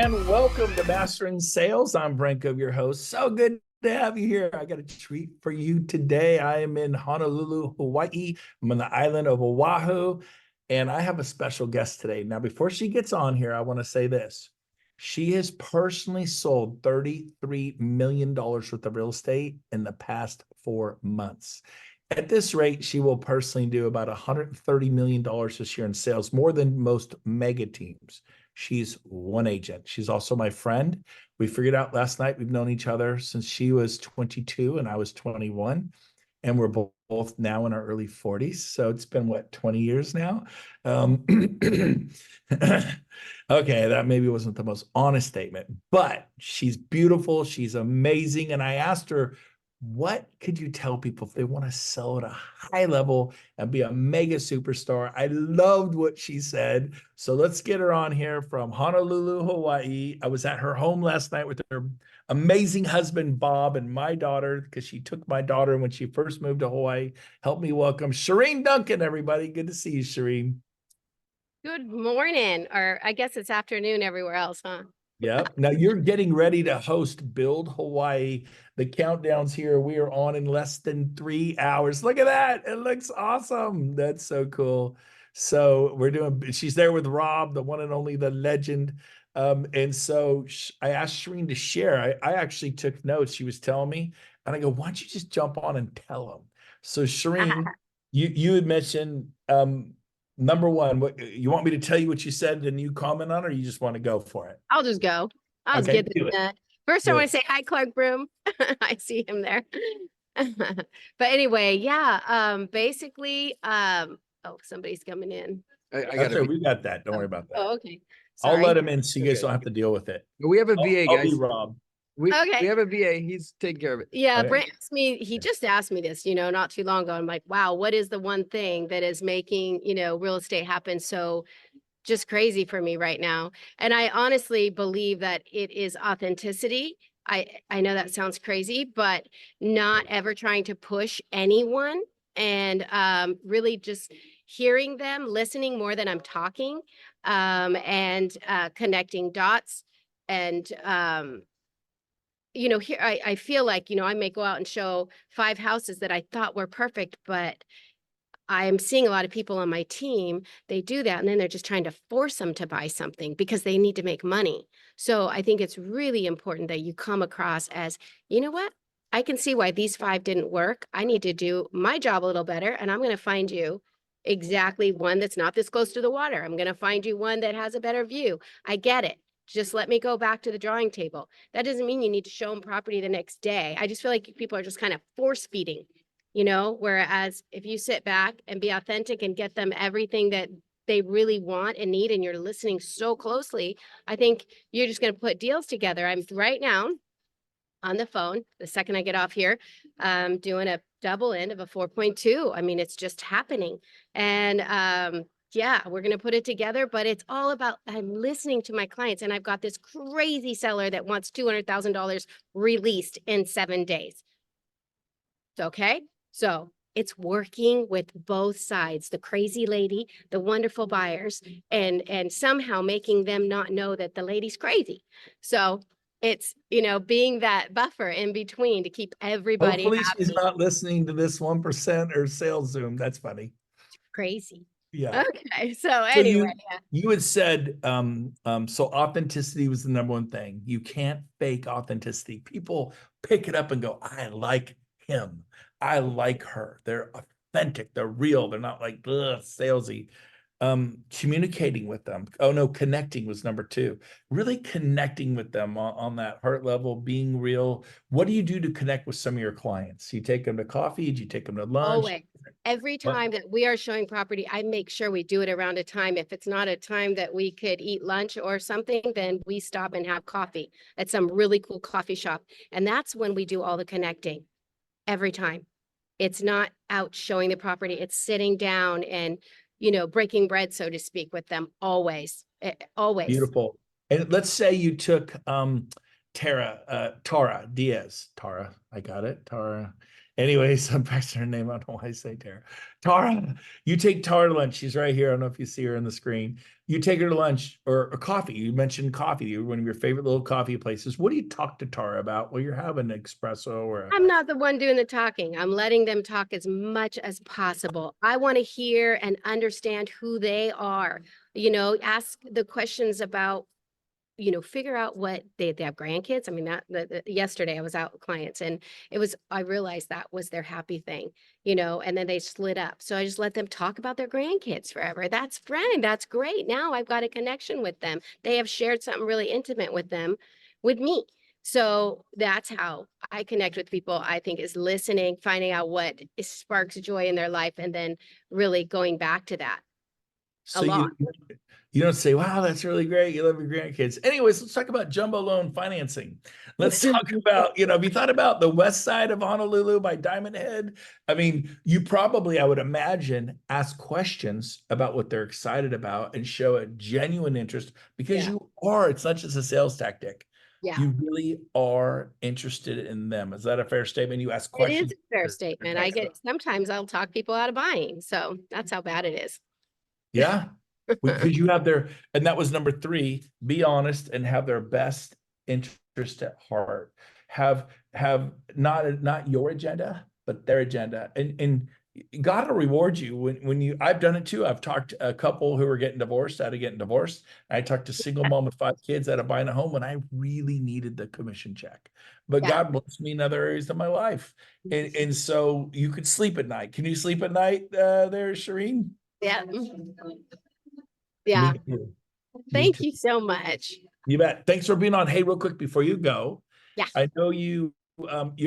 and welcome to Mastering Sales. I'm Brent Gove, your host. So good to have you here. I got a treat for you today. I am in Honolulu, Hawaii. I'm on the island of Oahu, and I have a special guest today. Now, before she gets on here, I want to say this. She has personally sold $33 million worth of real estate in the past 4 months. At this rate, she will personally do about $130 million this year in sales, more than most mega teams. She's one agent. She's also my friend. We figured out last night we've known each other since she was 22 and I was 21. And we're both now in our early 40s. So it's been, what, 20 years now? Okay, that maybe wasn't the most honest statement, but she's beautiful. She's amazing. And I asked her, what could you tell people if they want to sell at a high level and be a mega superstar? I loved what she said. So let's get her on here from Honolulu, Hawaii. I was at her home last night with her amazing husband, Bob, and my daughter, because she took my daughter when she first moved to Hawaii. Help me welcome Shireen Duncan, everybody. Good to see you, Shireen. Good morning, or I guess it's afternoon everywhere else, huh? Yep. Now you're getting ready to host Build Hawaii. The countdown's here. We are on in less than 3 hours. Look at that. It looks awesome. That's so cool. So we're doing, she's there with Rob, the one and only, the legend. And so I asked Shireen to share. I actually took notes. She was telling me, and I go, why don't you just jump on and tell them? So Shireen, you had mentioned, number one, what you want me to tell you what you said and you comment on, or you just want to go for it? I'll just go. I'll just Okay, get do this it. done. First, I want to say hi, Clark Broom. I see him there. But anyway, yeah. Basically, oh, somebody's coming in. I got Okay, it. we got that. Don't worry about that. Oh, okay. I'll Sorry. let him in so you guys Okay. don't have to deal with it. We have a VA, I'll be guys. Rob. We Okay. have a VA. He's taking care of it. Yeah, Okay. Brent asked me, he just asked me this, not too long ago. I'm like, wow, what is the one thing that is making, real estate happen so just crazy for me right now? And I honestly believe that it is authenticity. I know that sounds crazy, but not ever trying to push anyone, and really just hearing them, listening more than I'm talking, and connecting dots. And here I feel like, I may go out and show 5 houses that I thought were perfect, but I'm seeing a lot of people on my team, they do that, and then they're just trying to force them to buy something because they need to make money. So I think it's really important that you come across as, you know what? I can see why these 5 didn't work. I need to do my job a little better, and I'm going to find you exactly one that's not this close to the water. I'm going to find you one that has a better view. I get it. Just let me go back to the drawing table. That doesn't mean you need to show them property the next day. I just feel like people are just kind of force feeding. Whereas if you sit back and be authentic and get them everything that they really want and need, and you're listening so closely, I think you're just going to put deals together. I'm right now on the phone, the second I get off here, doing a double end of a 4.2. I mean, it's just happening. And yeah, we're going to put it together, but it's all about, I'm listening to my clients, and I've got this crazy seller that wants $200,000 released in 7 days. Okay. So it's working with both sides, the crazy lady, the wonderful buyers, and somehow making them not know that the lady's crazy. So it's, being that buffer in between to keep everybody Hopefully happy. she's not listening to this 1% or Sales Zoom. That's funny. Crazy. Yeah. Okay. So anyway, you had said, so authenticity was the number one thing. You can't fake authenticity. People pick it up and go, I like him. I like her. They're authentic. They're real. They're not like salesy. Communicating with them. Oh no, connecting was number 2. Really connecting with them on that heart level, being real. What do you do to connect with some of your clients? You take them to coffee? Do you take them to lunch? always. Every time that we are showing property, I make sure we do it around a time. If it's not a time that we could eat lunch or something, then we stop and have coffee at some really cool coffee shop. And that's when we do all the connecting. Every time. It's not out showing the property. It's sitting down and, breaking bread, so to speak, with them always. Always. Beautiful. And let's say you took Tara Diaz. Tara, I got it. Tara. Anyways, I'm pressing her name. I don't know why I say Tara. Tara, you take Tara to lunch. She's right here. I don't know if you see her on the screen. You take her to lunch or coffee. You mentioned coffee, one of your favorite little coffee places. What do you talk to Tara about while you're having an espresso or I'm not the one doing the talking. I'm letting them talk as much as possible. I want to hear and understand who they are. Ask the questions about, figure out what they have grandkids. I mean, yesterday I was out with clients and I realized that was their happy thing, and then they split up. So I just let them talk about their grandkids forever. That's fine. That's great. Now I've got a connection with them. They have shared something really intimate with me. So that's how I connect with people, I think, is listening, finding out what sparks joy in their life, and then really going back to that a so lot. you don't say, wow, that's really great. You love your grandkids. Anyways, let's talk about jumbo loan financing. Let's talk about, have you thought about the west side of Honolulu by Diamond Head? I mean, you probably, I would imagine, ask questions about what they're excited about and show a genuine interest because it's not just a sales tactic. Yeah. You really are interested in them. Is that a fair statement? You ask It questions. is a fair statement. Sometimes I'll talk people out of buying. So that's how bad it is. Yeah. Because you have and that was number 3, be honest and have their best interest at heart. Have not your agenda, but their agenda. And God will reward you when I've done it too. I've talked to a couple who are getting divorced out of getting divorced. I talked to single mom with 5 kids out of buying a home when I really needed the commission check. But God blessed me in other areas of my life. And so you could sleep at night. Can you sleep at night there, Shireen? Yeah. Yeah. Me too. Thank you so much. You bet. Thanks for being on. Hey, real quick before you go. Yeah. I know your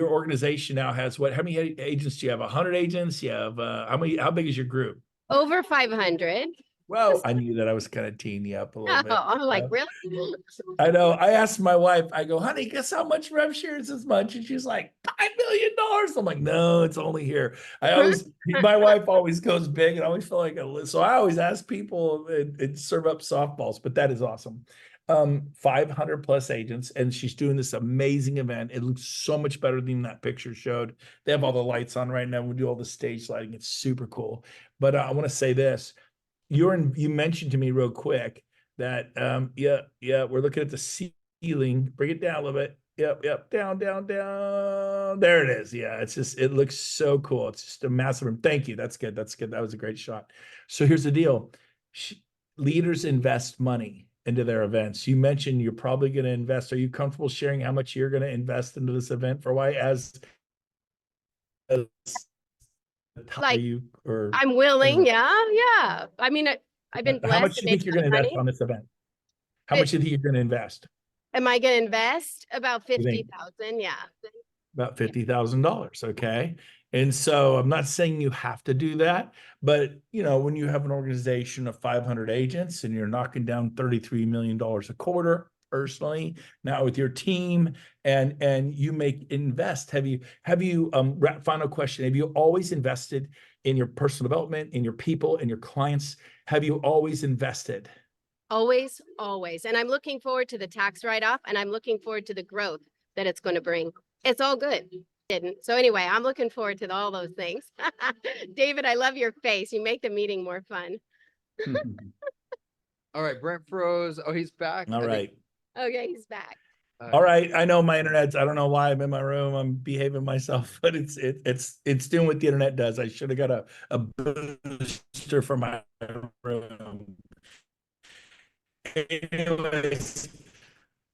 organization now has how many agents do you have? 100 agents? You have how big is your group? Over 500. Well, I knew that I was kind of teeing you up a little bit. I'm like, really? I know. I asked my wife, I go, honey, guess how much rev share is this much? And she's like, $5 million. I'm like, no, it's only here. My wife always goes big and I always feel like so I always ask people and serve up softballs, but that is awesome. 500 plus agents, and she's doing this amazing event. It looks so much better than that picture showed. They have all the lights on right now. We do all the stage lighting. It's super cool. But I want to say this. You mentioned to me real quick that we're looking at the ceiling. Bring it down a little bit. Yep, down. There it is. Yeah, it looks so cool. It's just a massive room. Thank you. That's good. That was a great shot. So here's the deal. Leaders invest money into their events. You mentioned you're probably going to invest. Are you comfortable sharing how much you're going to invest into this event for why I'm willing. Yeah. I mean, I've been blessed. How much do you think you're going to invest on this event? How much do you think you're going to invest? Am I going to invest about 50,000? Yeah. About $50,000. Okay. And so I'm not saying you have to do that, but when you have an organization of 500 agents and you're knocking down $33 million a quarter personally now with your team and you invest, have you final question, have you always invested in your personal development, in your people, in your clients? Have you always invested? Always. And I'm looking forward to the tax write-off, and I'm looking forward to the growth that it's going to bring. It's all good. So anyway, I'm looking forward to all those things. David, I love your face. You make the meeting more fun. All right, Brent froze. Oh, he's back. All right. Okay, he's back. All right. I know my internet's, I don't know why I'm in my room. I'm behaving myself, but it's doing what the internet does. I should have got a booster for my room. Anyways,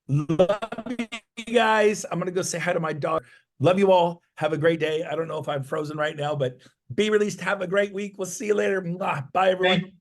love you guys. I'm going to go say hi to my dog. Love you all. Have a great day. I don't know if I'm frozen right now, but be released. Have a great week. We'll see you later. Bye, everyone.